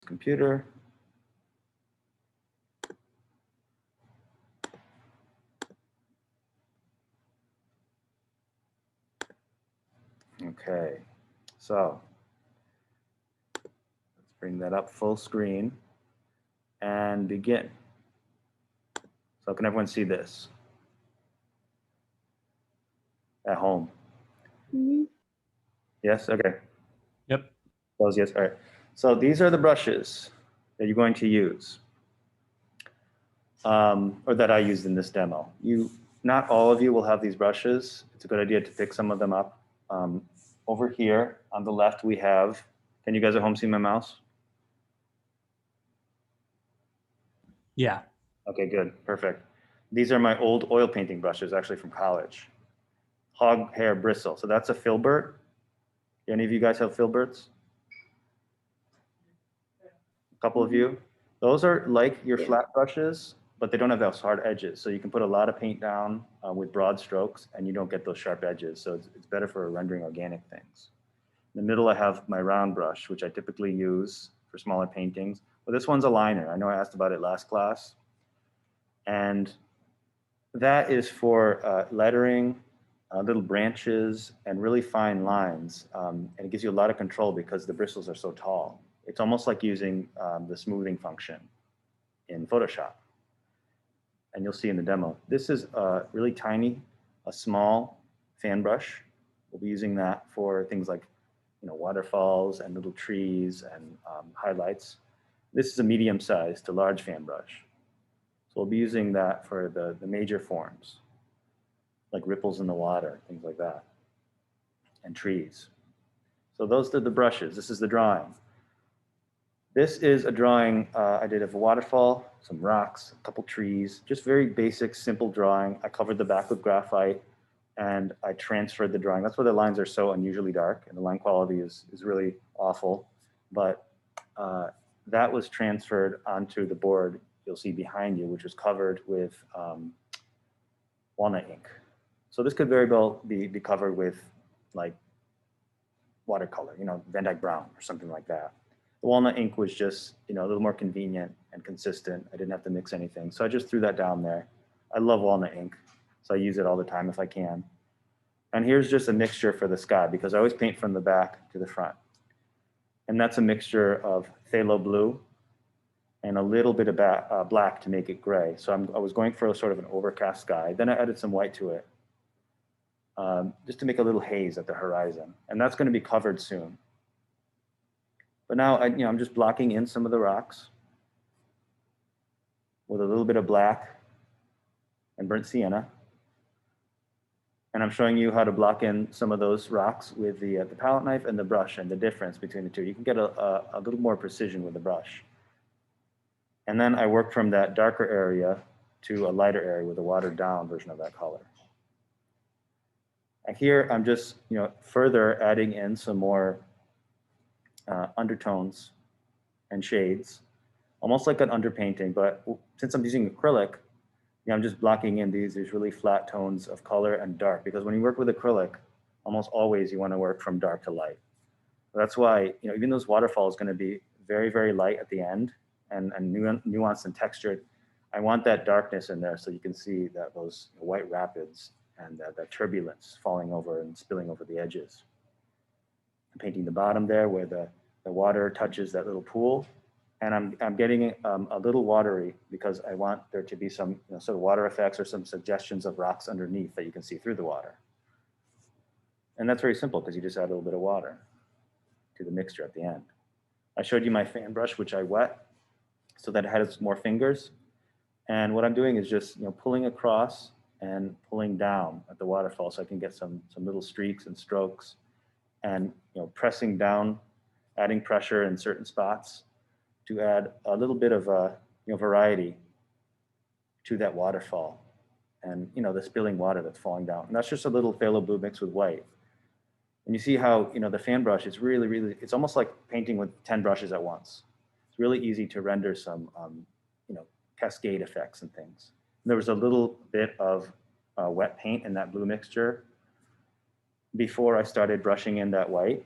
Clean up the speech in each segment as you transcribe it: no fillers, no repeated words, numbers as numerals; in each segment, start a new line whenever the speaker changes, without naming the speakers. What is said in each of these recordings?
computer. Okay, so let's bring that up full screen and begin. So can everyone see this at home?
Mm-hmm.
Yes, okay.
Yep.
Those, yes, all right. So these are the brushes that you're going to use, or that I used in this demo. Not all of you will have these brushes. It's a good idea to pick some of them up. Over here on the left we have, can you guys at home see my mouse?
Yeah.
Okay, good, perfect. These are my old oil painting brushes, actually from college. Hog-hair bristle, so that's a Filbert. Any of you guys have Filberts? A couple of you? Those are like your flat brushes, but they don't have those hard edges. So you can put a lot of paint down with broad strokes and you don't get those sharp edges. So it's better for rendering organic things. In the middle, I have my round brush, which I typically use for smaller paintings. But this one's a liner. I know I asked about it last class. And that is for lettering, little branches, and really fine lines. And it gives you a lot of control because the bristles are so tall. It's almost like using the smoothing function in Photoshop. And you'll see in the demo. This is really tiny, a small fan brush. We'll be using that for things like waterfalls and little trees and highlights. This is a medium size to large fan brush. So we'll be using that for the major forms, like ripples in the water, things like that, and trees. So those are the brushes. This is the drawing. This is a drawing I did of a waterfall, some rocks, a couple trees, just very basic, simple drawing. I covered the back with graphite and I transferred the drawing. That's why the lines are so unusually dark and the line quality is really awful. But that was transferred onto the board you'll see behind you, which was covered with walnut ink. So this could very well be covered with like watercolor, Van Dyke Brown or something like that. The walnut ink was just, a little more convenient and consistent. I didn't have to mix anything. So I just threw that down there. I love walnut ink, so I use it all the time if I can. And here's just a mixture for the sky because I always paint from the back to the front. And that's a mixture of phthalo blue and a little bit of black to make it gray. So I was going for a sort of an overcast sky. Then I added some white to it, just to make a little haze at the horizon. And that's going to be covered soon. But now I'm just blocking in some of the rocks with a little bit of black and burnt sienna. And I'm showing you how to block in some of those rocks with the palette knife and the brush and the difference between the two. You can get a little more precision with the brush. And then I work from that darker area to a lighter area with a watered down version of that color. And here I'm just further adding in some more undertones and shades, almost like an underpainting, but since I'm using acrylic, I'm just blocking in these really flat tones of color and dark, because when you work with acrylic, almost always you want to work from dark to light. That's why even those waterfalls is going to be very, very light at the end and nuanced and textured. I want that darkness in there so you can see that those white rapids and that turbulence falling over and spilling over the edges. I'm painting the bottom there where the water touches that little pool. And I'm getting it a little watery because I want there to be some sort of water effects or some suggestions of rocks underneath that you can see through the water. And that's very simple because you just add a little bit of water to the mixture at the end. I showed you my fan brush, which I wet so that it has more fingers. And what I'm doing is just pulling across and pulling down at the waterfall so I can get some little streaks and strokes, and pressing down, adding pressure in certain spots to add a little bit of variety to that waterfall and the spilling water that's falling down. And that's just a little phthalo blue mixed with white. And you see how the fan brush is really, it's almost like painting with 10 brushes at once. It's really easy to render some cascade effects and things. And there was a little bit of wet paint in that blue mixture before I started brushing in that white.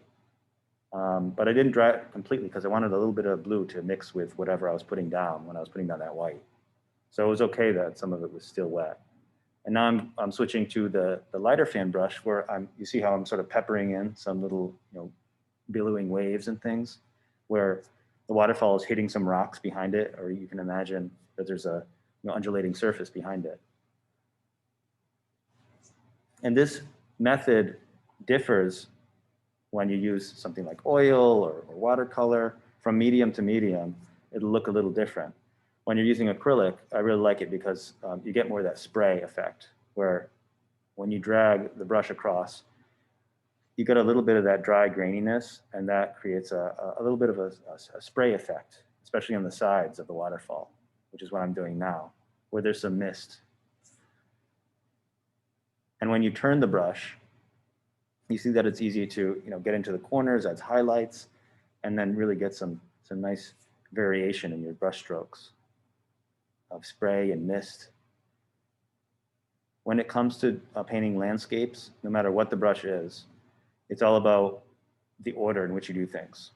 But I didn't dry it completely because I wanted a little bit of blue to mix with whatever I was putting down when I was putting down that white. So it was okay that some of it was still wet. And now I'm switching to the lighter fan brush where you see how I'm sort of peppering in some little, billowing waves and things where the waterfall is hitting some rocks behind it, or you can imagine that there's a undulating surface behind it. And this method differs when you use something like oil or watercolor. From medium to medium, it'll look a little different. When you're using acrylic, I really like it because you get more of that spray effect, where when you drag the brush across, you get a little bit of that dry graininess, and that creates a little bit of a spray effect, especially on the sides of the waterfall, which is what I'm doing now, where there's some mist. And when you turn the brush, you see that it's easy to get into the corners, adds highlights, and then really get some nice variation in your brush strokes of spray and mist. When it comes to painting landscapes, no matter what the brush is, it's all about the order in which you do things.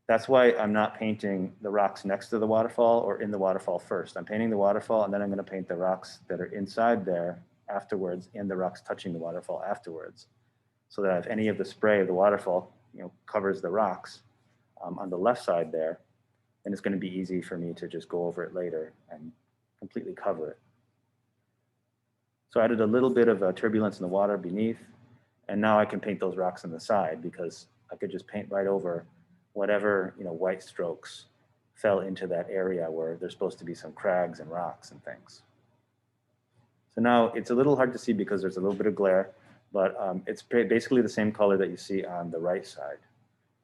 That's why I'm not painting the rocks next to the waterfall or in the waterfall first. I'm painting the waterfall, and then I'm going to paint the rocks that are inside there afterwards, and the rocks touching the waterfall afterwards, so that if any of the spray of the waterfall covers the rocks on the left side there, then it's going to be easy for me to just go over it later and completely cover it. So I added a little bit of turbulence in the water beneath, and now I can paint those rocks on the side because I could just paint right over whatever white strokes fell into that area where there's supposed to be some crags and rocks and things. So now it's a little hard to see because there's a little bit of glare, but it's basically the same color that you see on the right side,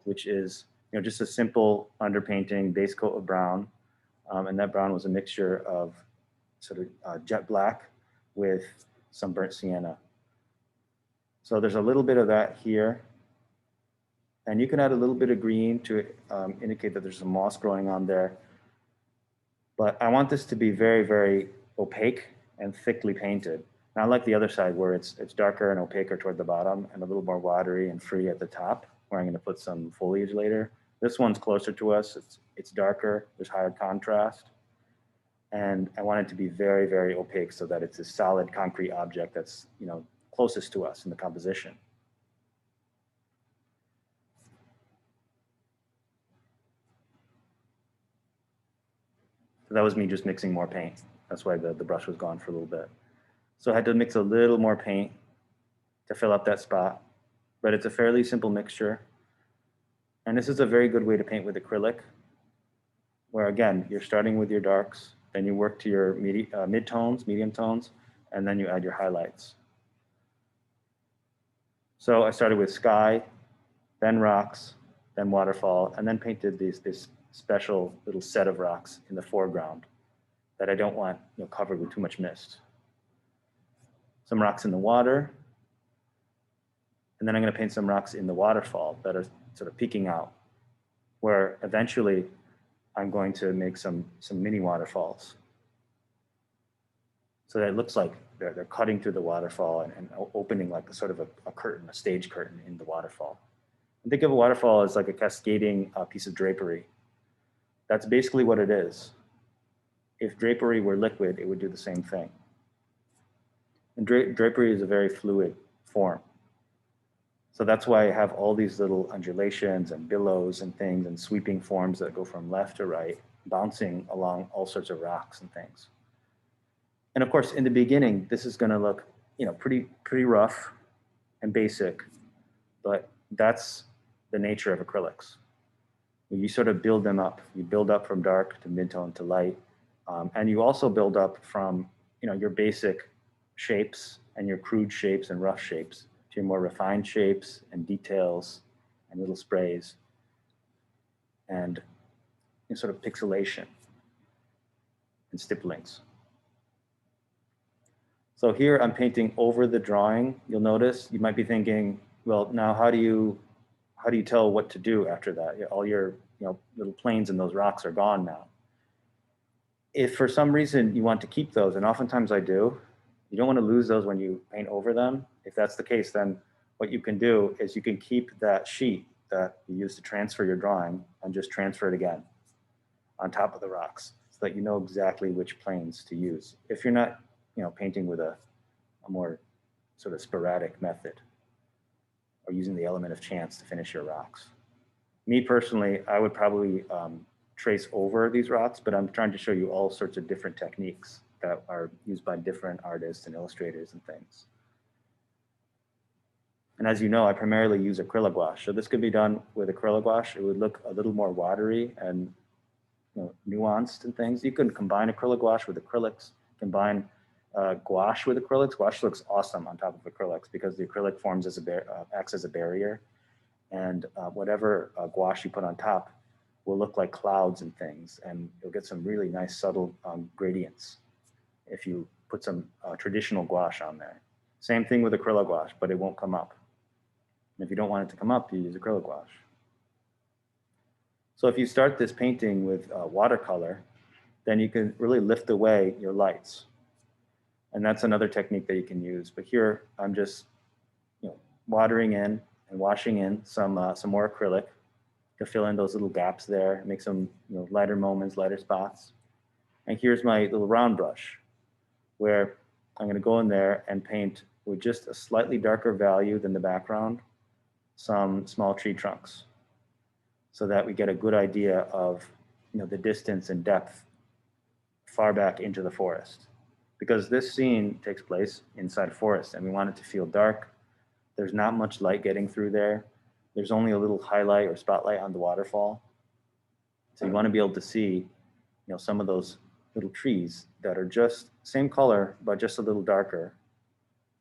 which is just a simple underpainting base coat of brown, and that brown was a mixture of sort of jet black with some burnt sienna. So there's a little bit of that here, and you can add a little bit of green to indicate that there's some moss growing on there. But I want this to be very, very opaque and thickly painted. Not like the other side where it's darker and opaquer toward the bottom and a little more watery and free at the top, where I'm going to put some foliage later. This one's closer to us. It's darker. There's higher contrast. And I want it to be very, very opaque so that it's a solid concrete object that's closest to us in the composition. So that was me just mixing more paint. That's why the brush was gone for a little bit. So I had to mix a little more paint to fill up that spot, but it's a fairly simple mixture. And this is a very good way to paint with acrylic, where again, you're starting with your darks, then you work to your mid-tones, medium tones, and then you add your highlights. So I started with sky, then rocks, then waterfall, and then painted this special little set of rocks in the foreground that I don't want covered with too much mist. Some rocks in the water, and then I'm going to paint some rocks in the waterfall that are sort of peeking out, where eventually I'm going to make some mini waterfalls. So that it looks like they're cutting through the waterfall and opening like a sort of a curtain, a stage curtain in the waterfall. And think of a waterfall as like a cascading piece of drapery. That's basically what it is. If drapery were liquid, it would do the same thing. And drapery is a very fluid form. So that's why I have all these little undulations and billows and things and sweeping forms that go from left to right, bouncing along all sorts of rocks and things. And of course, in the beginning, this is going to look, pretty rough and basic, but that's the nature of acrylics. You sort of build them up. You build up from dark to mid-tone to light, and you also build up from, your basic shapes and your crude shapes and rough shapes to your more refined shapes and details and little sprays and sort of pixelation and stipplings. So here I'm painting over the drawing. You'll notice, you might be thinking, well, now how do you tell what to do after that? All your little planes and those rocks are gone now. If for some reason you want to keep those, and oftentimes I do, you don't want to lose those when you paint over them. If that's the case, then what you can do is you can keep that sheet that you use to transfer your drawing and just transfer it again on top of the rocks so that you know exactly which planes to use. If you're not, painting with a more sort of sporadic method or using the element of chance to finish your rocks. Me personally, I would probably trace over these rocks, but I'm trying to show you all sorts of different techniques that are used by different artists and illustrators and things. And as you know, I primarily use acrylic wash. So this could be done with acrylic wash. It would look a little more watery and nuanced and things. You can combine acrylic wash with acrylics, combine gouache with acrylics. Gouache looks awesome on top of acrylics because the acrylic forms as acts as a barrier. And whatever gouache you put on top will look like clouds and things. And you'll get some really nice subtle gradients if you put some traditional gouache on there. Same thing with acrylic wash, but it won't come up. And if you don't want it to come up, you use acrylic wash. So if you start this painting with watercolor, then you can really lift away your lights. And that's another technique that you can use. But here I'm just watering in and washing in some more acrylic to fill in those little gaps there, make some lighter moments, lighter spots. And here's my little round brush where I'm going to go in there and paint with just a slightly darker value than the background, some small tree trunks, so that we get a good idea of the distance and depth far back into the forest. Because this scene takes place inside a forest and we want it to feel dark. There's not much light getting through there. There's only a little highlight or spotlight on the waterfall. So you want to be able to see some of those little trees that are just same color, but just a little darker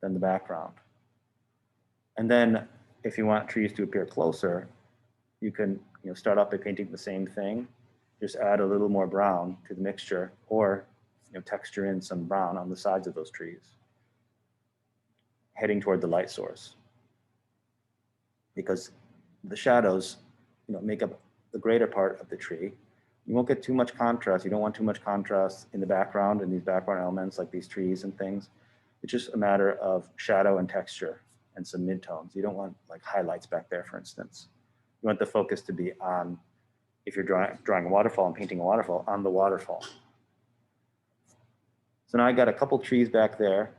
than the background. And then if you want trees to appear closer, you can start off by painting the same thing, just add a little more brown to the mixture, or texture in some brown on the sides of those trees, heading toward the light source. Because the shadows make up the greater part of the tree. You won't get too much contrast. You don't want too much contrast in the background and these background elements like these trees and things. It's just a matter of shadow and texture and some midtones. You don't want like highlights back there, for instance. You want the focus to be on, if you're drawing a waterfall and painting a waterfall, on the waterfall. So now I got a couple trees back there.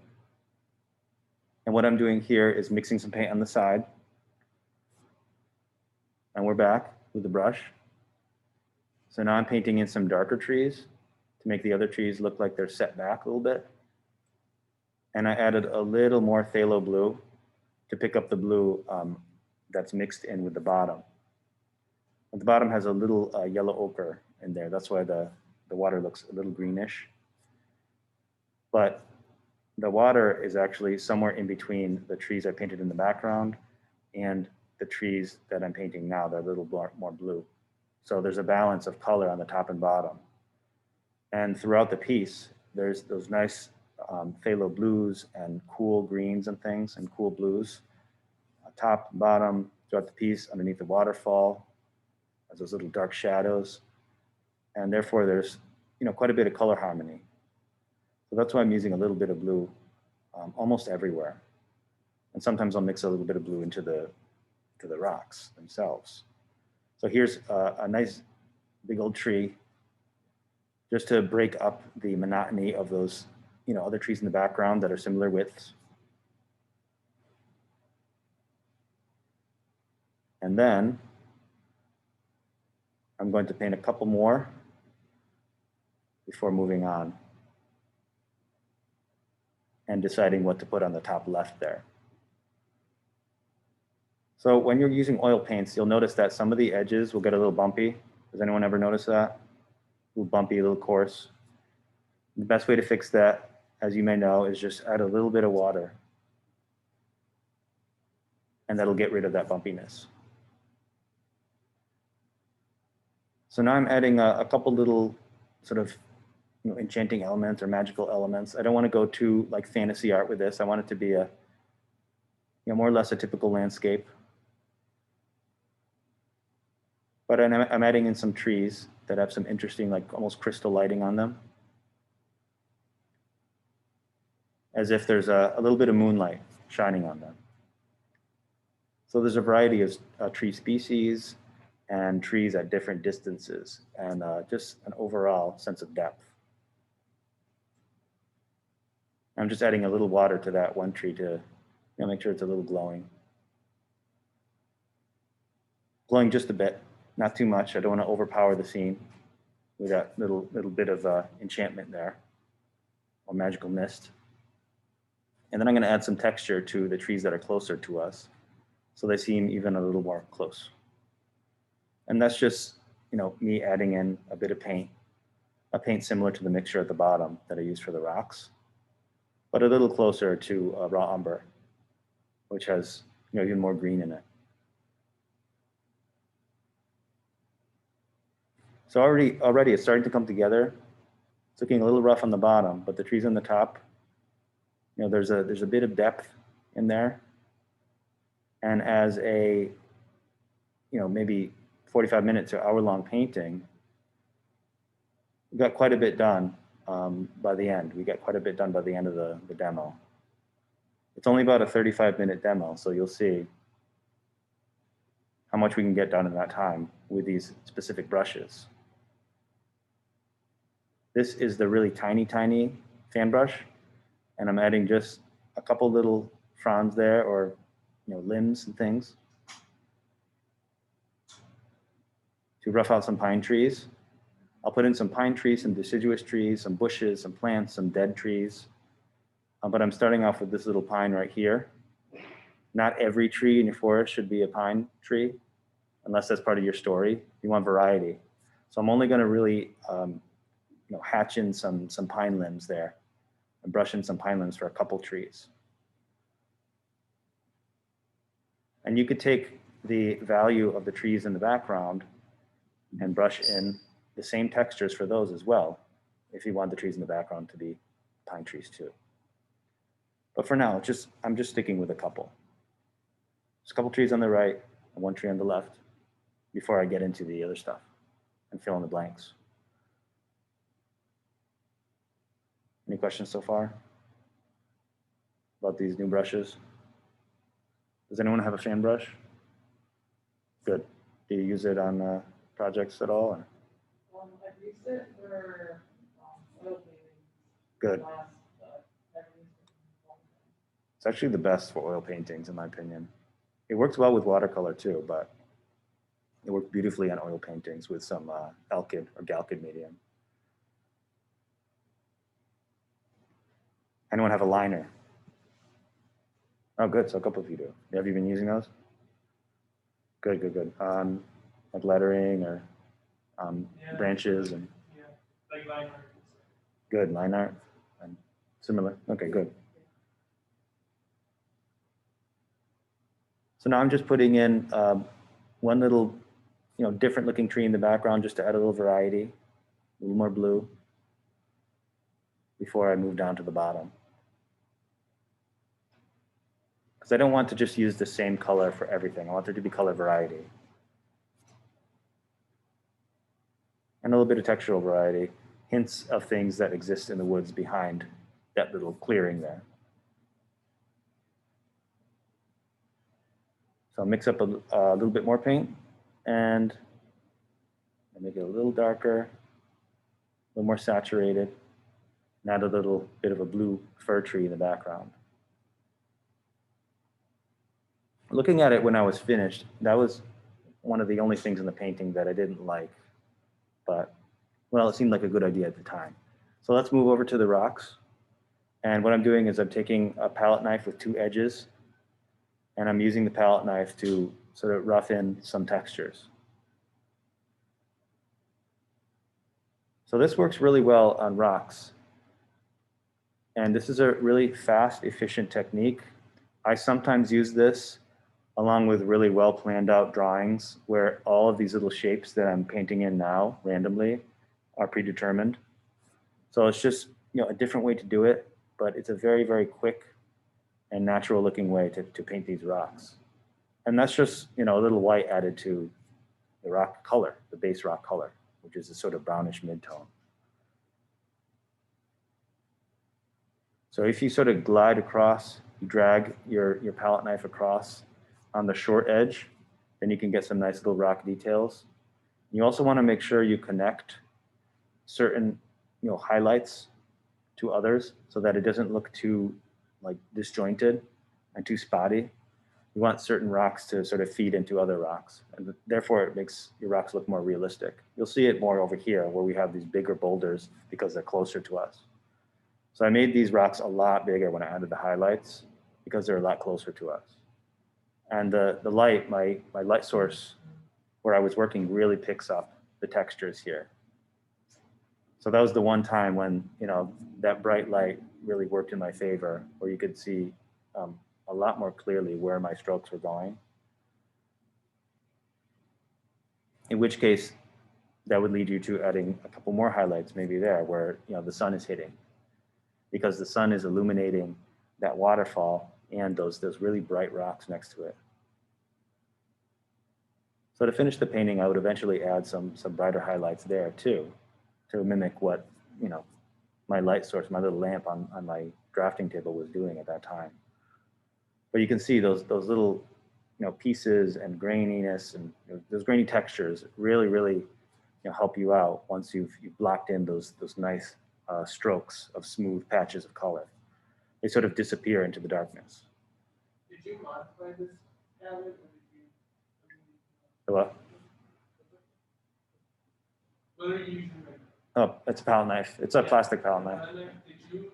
And what I'm doing here is mixing some paint on the side. And we're back with the brush. So now I'm painting in some darker trees to make the other trees look like they're set back a little bit. And I added a little more phthalo blue to pick up the blue that's mixed in with the bottom. And the bottom has a little yellow ochre in there. That's why the water looks a little greenish. But the water is actually somewhere in between the trees I painted in the background and the trees that I'm painting now. They're a little more blue. So there's a balance of color on the top and bottom. And throughout the piece, there's those nice phthalo blues and cool greens and things and cool blues. Top and bottom, throughout the piece, underneath the waterfall, as those little dark shadows. And therefore there's quite a bit of color harmony. So that's why I'm using a little bit of blue almost everywhere. And sometimes I'll mix a little bit of blue into the rocks themselves. So here's a nice big old tree just to break up the monotony of those other trees in the background that are similar widths. And then I'm going to paint a couple more before moving on and deciding what to put on the top left there. So when you're using oil paints, you'll notice that some of the edges will get a little bumpy. Does anyone ever notice that? A little bumpy, a little coarse. The best way to fix that, as you may know, is just add a little bit of water. And that'll get rid of that bumpiness. So now I'm adding a couple little sort of enchanting elements or magical elements. I don't want to go too like fantasy art with this. I want it to be a more or less a typical landscape. But I'm adding in some trees that have some interesting, like almost crystal lighting on them. As if there's a little bit of moonlight shining on them. So there's a variety of tree species and trees at different distances, and just an overall sense of depth. I'm just adding a little water to that one tree to make sure it's a little glowing. Glowing just a bit, not too much. I don't want to overpower the scene with that little bit of enchantment there, or magical mist. And then I'm going to add some texture to the trees that are closer to us, so they seem even a little more close. And that's just, me adding in a bit of paint, a paint similar to the mixture at the bottom that I used for the rocks, but a little closer to raw umber, which has, even more green in it. So already it's starting to come together. It's looking a little rough on the bottom, but the trees on the top, there's a bit of depth in there. And as a, maybe 45 minutes to hour-long painting, we got quite a bit done by the end. We got quite a bit done by the end of the demo. It's only about a 35-minute demo, so you'll see how much we can get done in that time with these specific brushes. This is the really tiny fan brush, and I'm adding just a couple little fronds there, or limbs and things, to rough out some pine trees. I'll put in some pine trees, some deciduous trees, some bushes, some plants, some dead trees. But I'm starting off with this little pine right here. Not every tree in your forest should be a pine tree, unless that's part of your story. You want variety. So I'm only going to really hatch in some pine limbs there, and brush in some pine limbs for a couple trees. And you could take the value of the trees in the background and brush in the same textures for those as well, if you want the trees in the background to be pine trees too. But for now, I'm just sticking with a couple. There's a couple trees on the right and one tree on the left before I get into the other stuff and fill in the blanks. Any questions so far about these new brushes? Does anyone have a fan brush? Good. Do you use it on projects at all? Or?
I've used it for oil painting.
Good. It's actually the best for oil paintings, in my opinion. It works well with watercolor too, but it works beautifully on oil paintings with some alkyd or galkyd medium. Anyone have a liner? Oh, good. So a couple of you do. Have you been using those? Good. Like lettering or branches and.
Yeah, like line art.
Good, line art and similar. Okay, good. So now I'm just putting in one little, different looking tree in the background just to add a little variety, a little more blue before I move down to the bottom. Because I don't want to just use the same color for everything. I want there to be color variety. And a little bit of textural variety, hints of things that exist in the woods behind that little clearing there. So I'll mix up a little bit more paint and make it a little darker, a little more saturated, and add a little bit of a blue fir tree in the background. Looking at it when I was finished, that was one of the only things in the painting that I didn't like, but well, it seemed like a good idea at the time. So let's move over to the rocks. And what I'm doing is I'm taking a palette knife with two edges, and I'm using the palette knife to sort of rough in some textures. So this works really well on rocks. And this is a really fast, efficient technique. I sometimes use this along with really well planned out drawings where all of these little shapes that I'm painting in now randomly are predetermined. So it's just a different way to do it, but it's a very, very quick and natural looking way to paint these rocks. And that's just a little white added to the rock color, the base rock color, which is a sort of brownish mid-tone. So if you sort of glide across, you drag your palette knife across on the short edge, then you can get some nice little rock details. You also want to make sure you connect certain, highlights to others so that it doesn't look too like disjointed and too spotty. You want certain rocks to sort of feed into other rocks, and therefore it makes your rocks look more realistic. You'll see it more over here where we have these bigger boulders because they're closer to us. So I made these rocks a lot bigger when I added the highlights because they're a lot closer to us. And the light, my light source where I was working really picks up the textures here. So that was the one time when, that bright light really worked in my favor, where you could see a lot more clearly where my strokes were going. In which case, that would lead you to adding a couple more highlights maybe there where, the sun is hitting, because the sun is illuminating that waterfall and those really bright rocks next to it. So to finish the painting, I would eventually add some brighter highlights there too, to mimic what, my light source, my little lamp on my drafting table was doing at that time. But you can see those little, pieces and graininess and those grainy textures really, help you out once you've blocked in those nice strokes of smooth patches of color. They sort of disappear into the darkness.
Did you modify this palette, or did you?
What?
What are you using right
Oh, it's a palette knife. It's a plastic palette knife.
now? Did you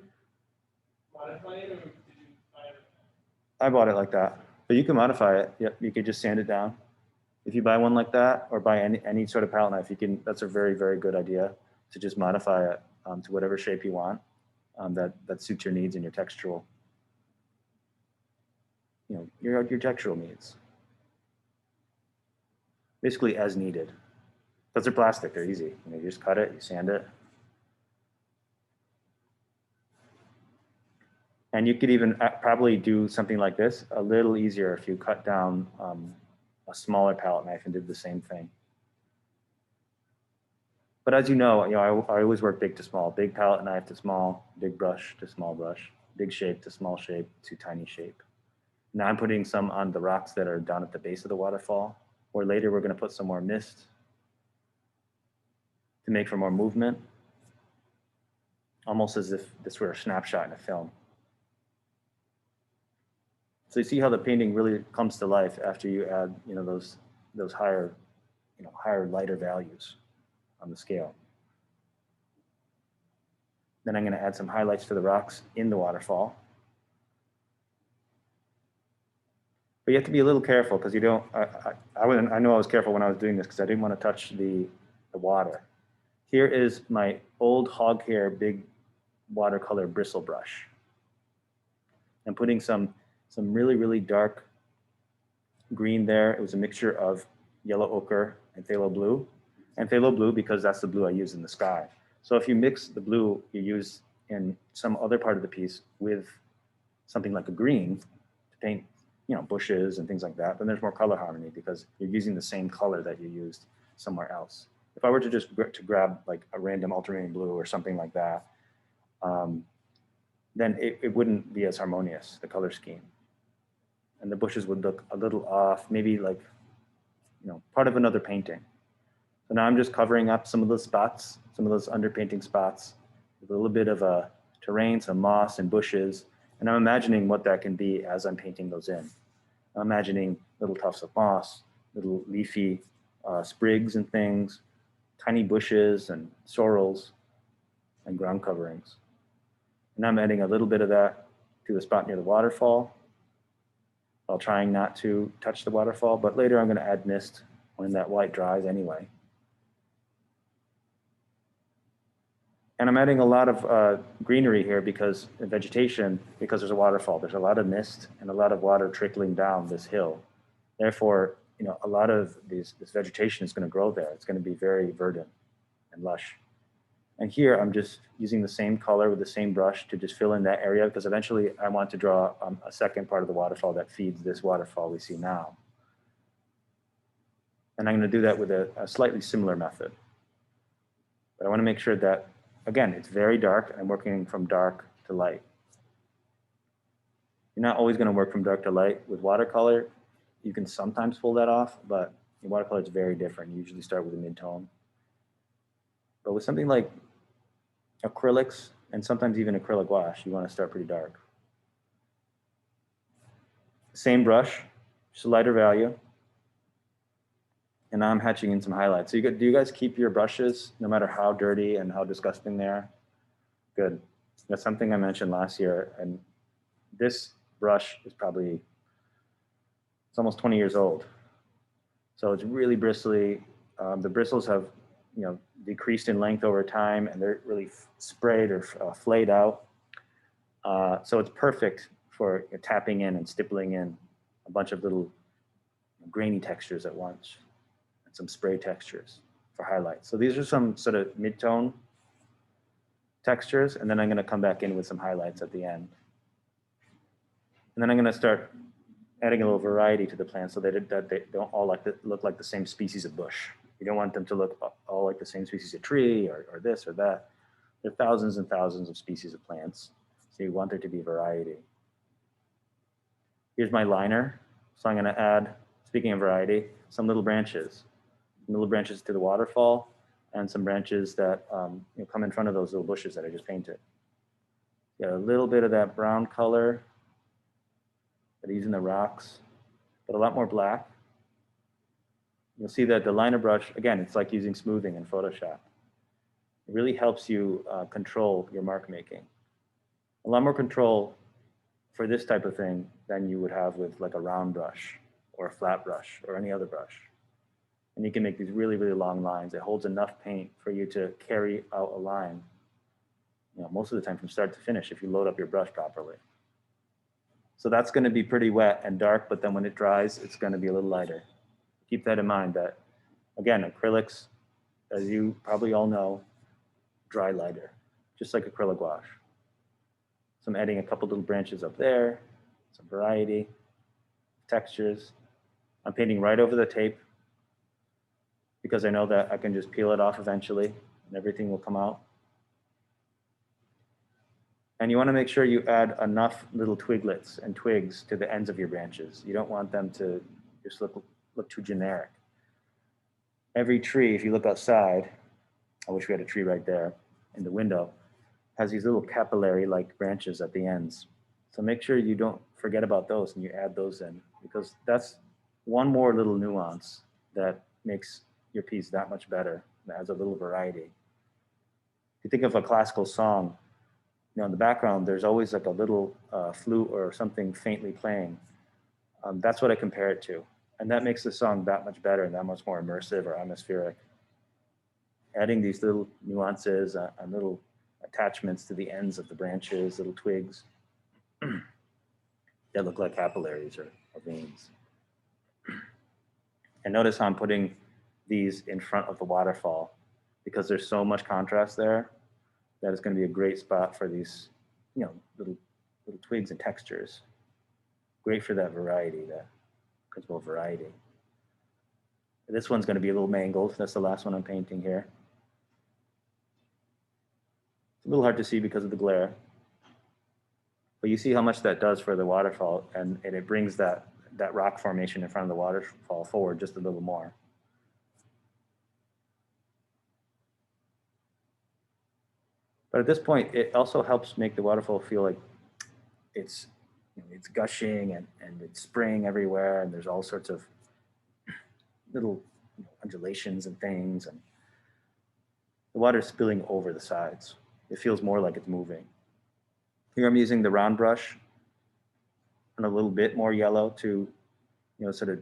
modify it, or did you buy it?
I bought it like that, but you can modify it. Yep, you could just sand it down. If you buy one like that, or buy any sort of palette knife, that's a very, very good idea to just modify it to whatever shape you want that suits your needs and your textural, your textural needs. Basically as needed. Because they're plastic, they're easy. You just cut it, you sand it. And you could even probably do something like this a little easier if you cut down a smaller palette knife and did the same thing. But as you know, I always work big to small, big palette knife to small, big brush to small brush, big shape to small shape to tiny shape. Now I'm putting some on the rocks that are down at the base of the waterfall, or later we're going to put some more mist to make for more movement, almost as if this were a snapshot in a film. So you see how the painting really comes to life after you add, those higher, lighter values on the scale. Then I'm going to add some highlights to the rocks in the waterfall. But you have to be a little careful because you don't. I know I was careful when I was doing this because I didn't want to touch the water. Here is my old hog-hair big watercolor bristle brush. I'm putting some really, really dark green there. It was a mixture of yellow ochre and phthalo blue. And phthalo blue because that's the blue I use in the sky. So if you mix the blue you use in some other part of the piece with something like a green to paint, bushes and things like that, then there's more color harmony because you're using the same color that you used somewhere else. If I were to just grab like a random ultramarine blue or something like that, then it wouldn't be as harmonious, the color scheme. And the bushes would look a little off, maybe like, part of another painting. So now I'm just covering up some of those spots, some of those underpainting spots with a little bit of a terrain, some moss and bushes. And I'm imagining what that can be as I'm painting those in. I'm imagining little tufts of moss, little leafy sprigs and things, tiny bushes and sorrels and ground coverings. And I'm adding a little bit of that to the spot near the waterfall while trying not to touch the waterfall, but later I'm going to add mist when that white dries anyway. And I'm adding a lot of greenery here because vegetation, because there's a waterfall, there's a lot of mist and a lot of water trickling down this hill. Therefore, a lot of this vegetation is going to grow there. It's going to be very verdant and lush. And here I'm just using the same color with the same brush to just fill in that area because eventually I want to draw a second part of the waterfall that feeds this waterfall we see now. And I'm going to do that with a slightly similar method. But I want to make sure that, again, it's very dark and I'm working from dark to light. You're not always going to work from dark to light with watercolor. you can sometimes pull that off, but in watercolor, it's very different. You usually start with a mid-tone. But with something like acrylics, and sometimes even acrylic wash, you want to start pretty dark. Same brush, just a lighter value. And now I'm hatching in some highlights. So do you guys keep your brushes, no matter how dirty and how disgusting they are? Good. That's something I mentioned last year. And this brush is probably, it's almost 20 years old. So it's really bristly. The bristles have, decreased in length over time, and they're really sprayed or flayed out. So it's perfect for tapping in and stippling in a bunch of little grainy textures at once, and some spray textures for highlights. So these are some sort of mid-tone textures, and then I'm going to come back in with some highlights at the end. And then I'm going to start adding a little variety to the plants so that they don't all look like the same species of bush. You don't want them to look all like the same species of tree or this or that. There are thousands and thousands of species of plants, so you want there to be variety. Here's my liner. So I'm going to add, speaking of variety, some little branches to the waterfall, and some branches that come in front of those little bushes that I just painted. Get a little bit of that brown color that I use in the rocks, but a lot more black. You'll see that the liner brush, again, it's like using smoothing in Photoshop. It really helps you control your mark making. A lot more control for this type of thing than you would have with like a round brush or a flat brush or any other brush. And you can make these really, really long lines. It holds enough paint for you to carry out a line, most of the time from start to finish if you load up your brush properly. So that's going to be pretty wet and dark, but then when it dries, it's going to be a little lighter. Keep that in mind that, again, acrylics, as you probably all know, dry lighter, just like acrylic wash. So I'm adding a couple little branches up there, some variety, textures. I'm painting right over the tape because I know that I can just peel it off eventually and everything will come out. And you want to make sure you add enough little twiglets and twigs to the ends of your branches. You don't want them to just look too generic. Every tree, if you look outside, I wish we had a tree right there in the window, has these little capillary-like branches at the ends. So make sure you don't forget about those and you add those in, because that's one more little nuance that makes your piece that much better. It adds a little variety. If you think of a classical song, in the background, there's always like a little flute or something faintly playing. That's what I compare it to. And that makes the song that much better and that much more immersive or atmospheric. Adding these little nuances and little attachments to the ends of the branches, little twigs that look like capillaries or veins. And notice how I'm putting these in front of the waterfall because there's so much contrast there that it's going to be a great spot for these, little twigs and textures. Great for that variety, that principle of variety. This one's going to be a little mangled. That's the last one I'm painting here. It's a little hard to see because of the glare, but you see how much that does for the waterfall, and it brings that rock formation in front of the waterfall forward just a little more. But at this point, it also helps make the waterfall feel like it's gushing and it's spraying everywhere, and there's all sorts of little undulations and things, and the water's spilling over the sides. It feels more like it's moving. Here I'm using the round brush and a little bit more yellow to, sort of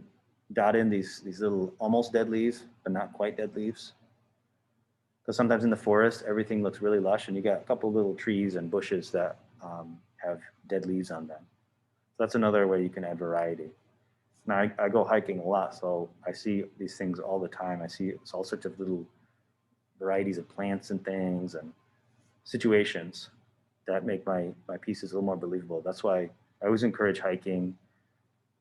dot in these little almost dead leaves, but not quite dead leaves. Because sometimes in the forest, everything looks really lush, and you got a couple little trees and bushes that have dead leaves on them. So that's another way you can add variety. Now, I go hiking a lot, so I see these things all the time. I see all sorts of little varieties of plants and things and situations that make my pieces a little more believable. That's why I always encourage hiking,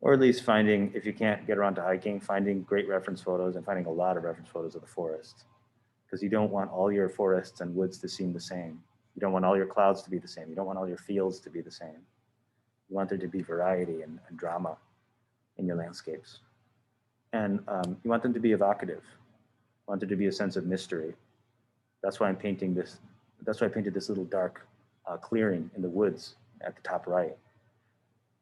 or at least finding, if you can't get around to hiking, finding great reference photos and finding a lot of reference photos of the forest. Because you don't want all your forests and woods to seem the same. You don't want all your clouds to be the same. You don't want all your fields to be the same. You want there to be variety and drama in your landscapes. And you want them to be evocative. You want there to be a sense of mystery. That's why I'm painting this. That's why I painted this little dark clearing in the woods at the top right.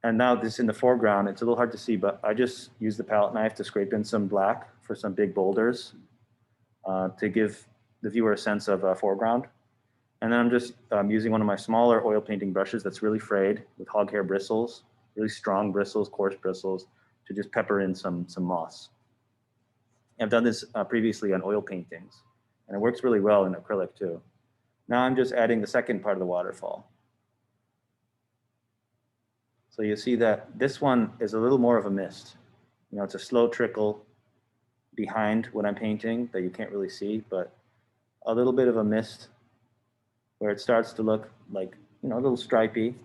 And now this in the foreground, it's a little hard to see, but I just used the palette knife to scrape in some black for some big boulders to give the viewer a sense of foreground. And then I'm just using one of my smaller oil painting brushes that's really frayed with hog-hair bristles, really strong bristles, coarse bristles, to just pepper in some moss. I've done this previously on oil paintings, and it works really well in acrylic too. Now I'm just adding the second part of the waterfall. So you see that this one is a little more of a mist. You know, it's a slow trickle behind what I'm painting that you can't really see, but a little bit of a mist where it starts to look like, you know, a little stripy.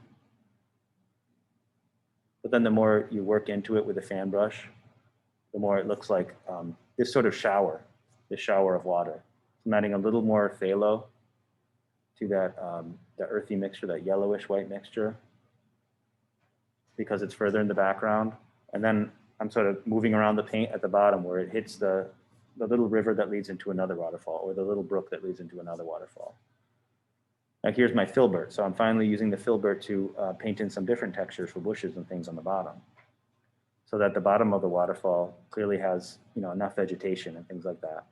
But then the more you work into it with a fan brush, the more it looks like this sort of shower, this shower of water. I'm adding a little more phthalo to that the earthy mixture, that yellowish white mixture, because it's further in the background. And then I'm sort of moving around the paint at the bottom where it hits the little river that leads into another waterfall, or the little brook that leads into another waterfall. Now here's my Filbert. So I'm finally using the Filbert to paint in some different textures for bushes and things on the bottom, so that the bottom of the waterfall clearly has, you know, enough vegetation and things like that.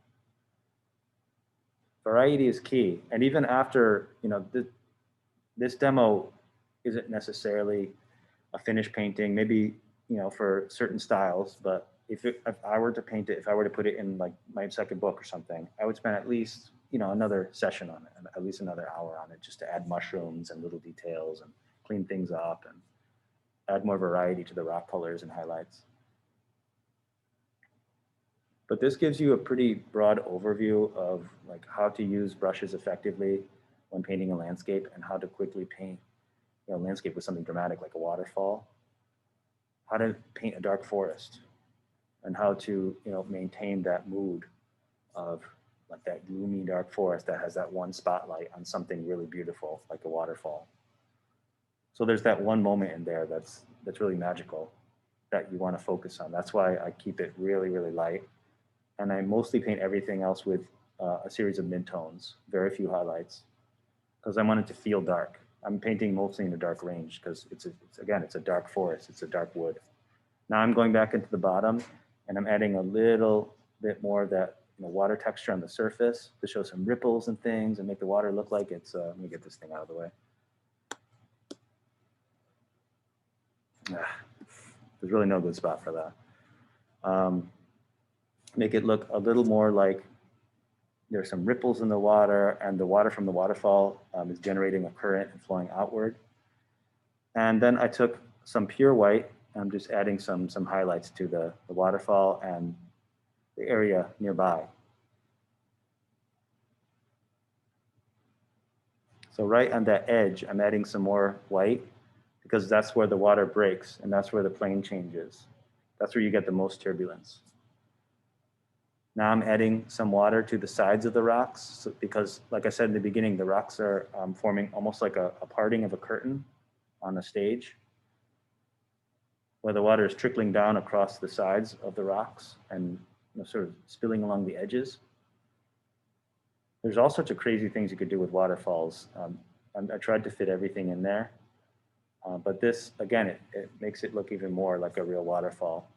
Variety is key. And even after, you know, this demo isn't necessarily a finished painting, maybe, you know, for certain styles, but if I were to paint it, if I were to put it in like my second book or something, I would spend at least, you know, another session on it, at least another hour on it, just to add mushrooms and little details and clean things up and add more variety to the rock colors and highlights. But this gives you a pretty broad overview of like how to use brushes effectively when painting a landscape, and how to quickly paint, you know, a landscape with something dramatic like a waterfall, how to paint a dark forest, and how to, you know, maintain that mood of like that gloomy dark forest that has that one spotlight on something really beautiful like a waterfall. So there's that one moment in there that's really magical that you want to focus on. That's why I keep it really, really light. And I mostly paint everything else with a series of midtones, very few highlights, because I want it to feel dark. I'm painting mostly in a dark range because it's a dark forest, it's a dark wood. Now I'm going back into the bottom and I'm adding a little bit more of that, you know, water texture on the surface to show some ripples and things and make the water look like it's, let me get this thing out of the way. There's really no good spot for that. Make it look a little more like there's some ripples in the water, and the water from the waterfall is generating a current and flowing outward. And then I took some pure white. I'm just adding some highlights to the waterfall and the area nearby. So right on that edge, I'm adding some more white because that's where the water breaks and that's where the plane changes. That's where you get the most turbulence. Now I'm adding some water to the sides of the rocks because, like I said in the beginning, the rocks are forming almost like a parting of a curtain on a stage, where the water is trickling down across the sides of the rocks and, you know, sort of spilling along the edges. There's all sorts of crazy things you could do with waterfalls. I tried to fit everything in there, but this, again, it makes it look even more like a real waterfall.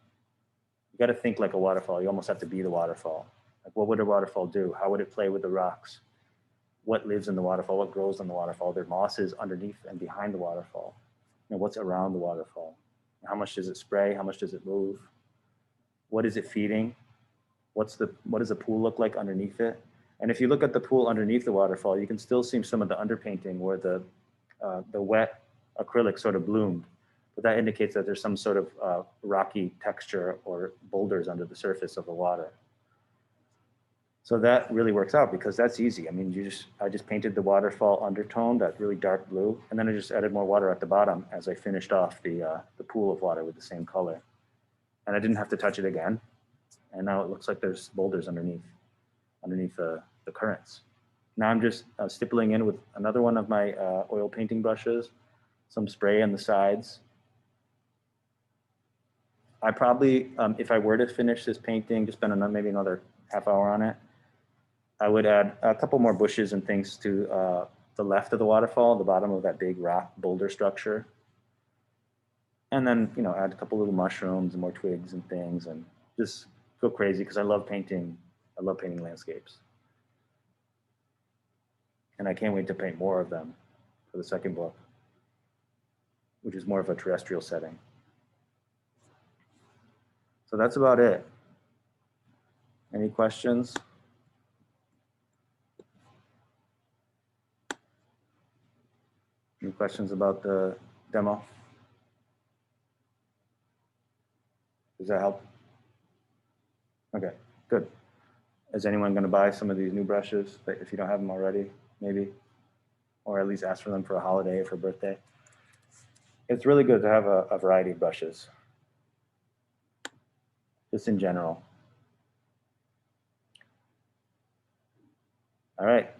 You got to think like a waterfall. You almost have to be the waterfall. Like, what would a waterfall do? How would it play with the rocks? What lives in the waterfall? What grows in the waterfall? There are mosses underneath and behind the waterfall. You know, what's around the waterfall? How much does it spray? How much does it move? What is it feeding? What does the pool look like underneath it? And if you look at the pool underneath the waterfall, you can still see some of the underpainting where the wet acrylic sort of bloomed. But that indicates that there's some sort of rocky texture or boulders under the surface of the water. So that really works out because that's easy. I mean, I just painted the waterfall undertone, that really dark blue, and then I just added more water at the bottom as I finished off the pool of water with the same color. And I didn't have to touch it again. And now it looks like there's boulders underneath the currents. Now I'm just stippling in with another one of my oil painting brushes, some spray on the sides. I probably, if I were to finish this painting, just spend maybe another half hour on it, I would add a couple more bushes and things to the left of the waterfall, the bottom of that big rock boulder structure. And then, you know, add a couple little mushrooms and more twigs and things and just go crazy because I love painting. I love painting landscapes. And I can't wait to paint more of them for the second book, which is more of a terrestrial setting. So that's about it. Any questions? Any questions about the demo? Does that help? Okay, good. Is anyone going to buy some of these new brushes if you don't have them already, maybe? Or at least ask for them for a holiday or for a birthday? It's really good to have a variety of brushes, just in general. All right.